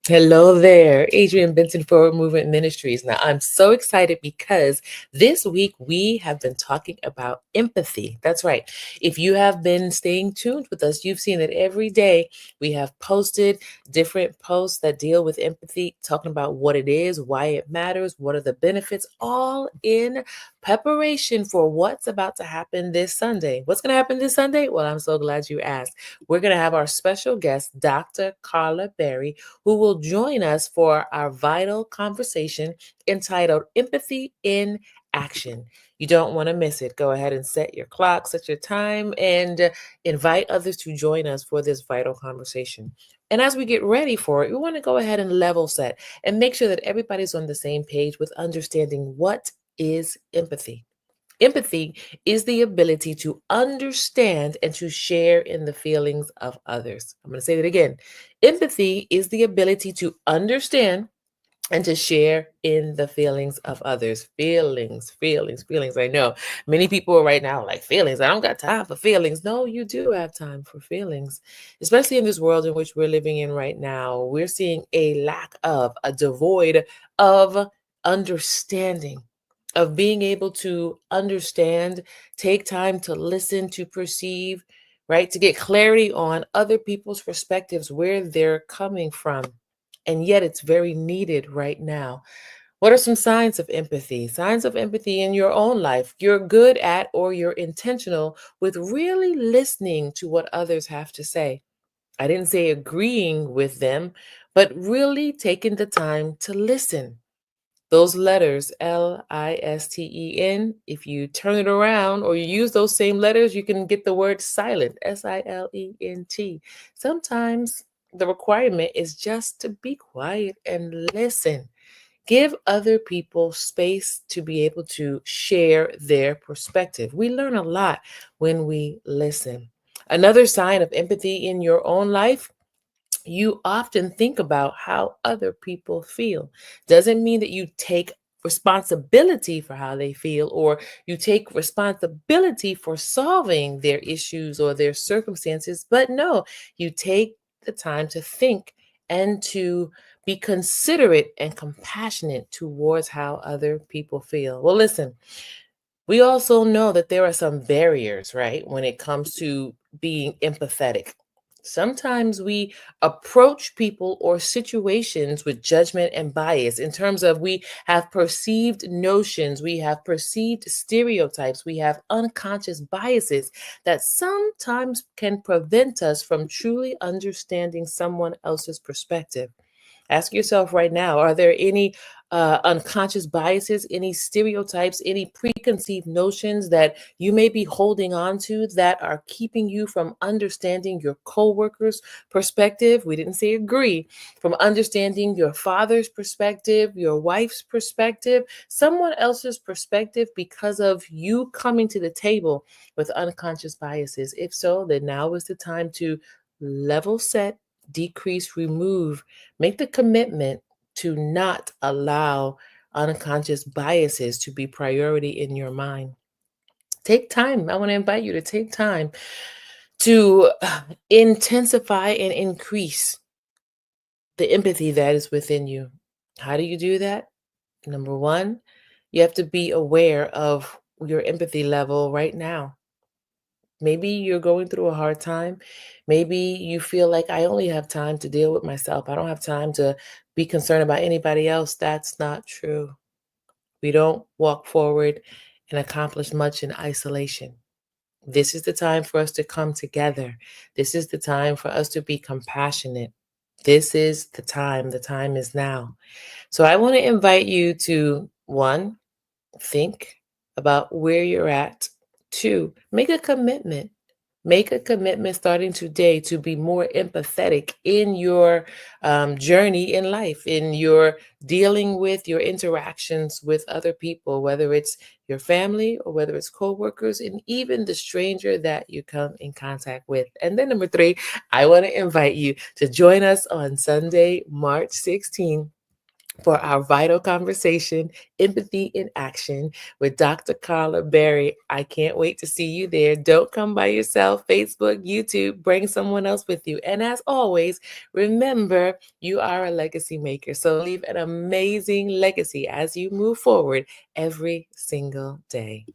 Hello there, Adrienne Benton, Forward Movement Ministries. Now, I'm so excited because this week we have been talking about empathy. That's right. If you have been staying tuned with us, you've seen that every day we have posted different posts that deal with empathy, talking about what it is, why it matters, what are the benefits, all in preparation for what's about to happen this Sunday. What's going to happen this Sunday? Well, I'm so glad you asked. We're going to have our special guest, Dr. Carla Barry, who will join us for our vital conversation entitled Empathy in Action. You don't want to miss it. Go ahead and set your clock, set your time, and invite others to join us for this vital conversation. And as we get ready for it, we want to go ahead and level set and make sure that everybody's on the same page with understanding what is empathy. Empathy is the ability to understand and to share in the feelings of others. I'm going to say that again. Empathy is the ability to understand and to share in the feelings of others. Feelings. I know many people are right now like, feelings. I don't got time for feelings. No, you do have time for feelings, especially in this world in which we're living in right now. We're seeing a lack of, a devoid of understanding, of being able to understand, take time to listen, to perceive, right? To get clarity on other people's perspectives, where they're coming from. And yet it's very needed right now. What are some signs of empathy? Signs of empathy in your own life. You're good at, or you're intentional with really listening to what others have to say. I didn't say agreeing with them, but really taking the time to listen. Those letters, Listen, if you turn it around or you use those same letters, you can get the word silent, Silent. Sometimes the requirement is just to be quiet and listen. Give other people space to be able to share their perspective. We learn a lot when we listen. Another sign of empathy in your own life, you often think about how other people feel. Doesn't mean that you take responsibility for how they feel, or you take responsibility for solving their issues or their circumstances, but no, you take the time to think and to be considerate and compassionate towards how other people feel. Well, listen, we also know that there are some barriers, right, when it comes to being empathetic. Sometimes we approach people or situations with judgment and bias, in terms of we have perceived notions, we have perceived stereotypes, we have unconscious biases that sometimes can prevent us from truly understanding someone else's perspective. Ask yourself right now, are there any unconscious biases, any stereotypes, any preconceived notions that you may be holding on to that are keeping you from understanding your coworker's perspective? We didn't say agree, from understanding your father's perspective, your wife's perspective, someone else's perspective, because of you coming to the table with unconscious biases. If so, then now is the time to level set, decrease, remove, make the commitment to not allow unconscious biases to be priority in your mind. Take time. I want to invite you to take time to intensify and increase the empathy that is within you. How do you do that? Number one, you have to be aware of your empathy level right now. Maybe you're going through a hard time. Maybe you feel like, I only have time to deal with myself. I don't have time to be concerned about anybody else. That's not true. We don't walk forward and accomplish much in isolation. This is the time for us to come together. This is the time for us to be compassionate. This is the time. The time is now. So I want to invite you to, one, think about where you're at. Two, make a commitment. Make a commitment starting today to be more empathetic in your journey in life, in your dealing with your interactions with other people, whether it's your family or whether it's coworkers, and even the stranger that you come in contact with. And then number three, I want to invite you to join us on Sunday, March 16th, for our vital conversation, Empathy in Action, with Dr. Carla Barry. I can't wait to see you there. Don't come by yourself. Facebook, YouTube, bring someone else with you. And as always, remember, you are a legacy maker. So leave an amazing legacy as you move forward every single day.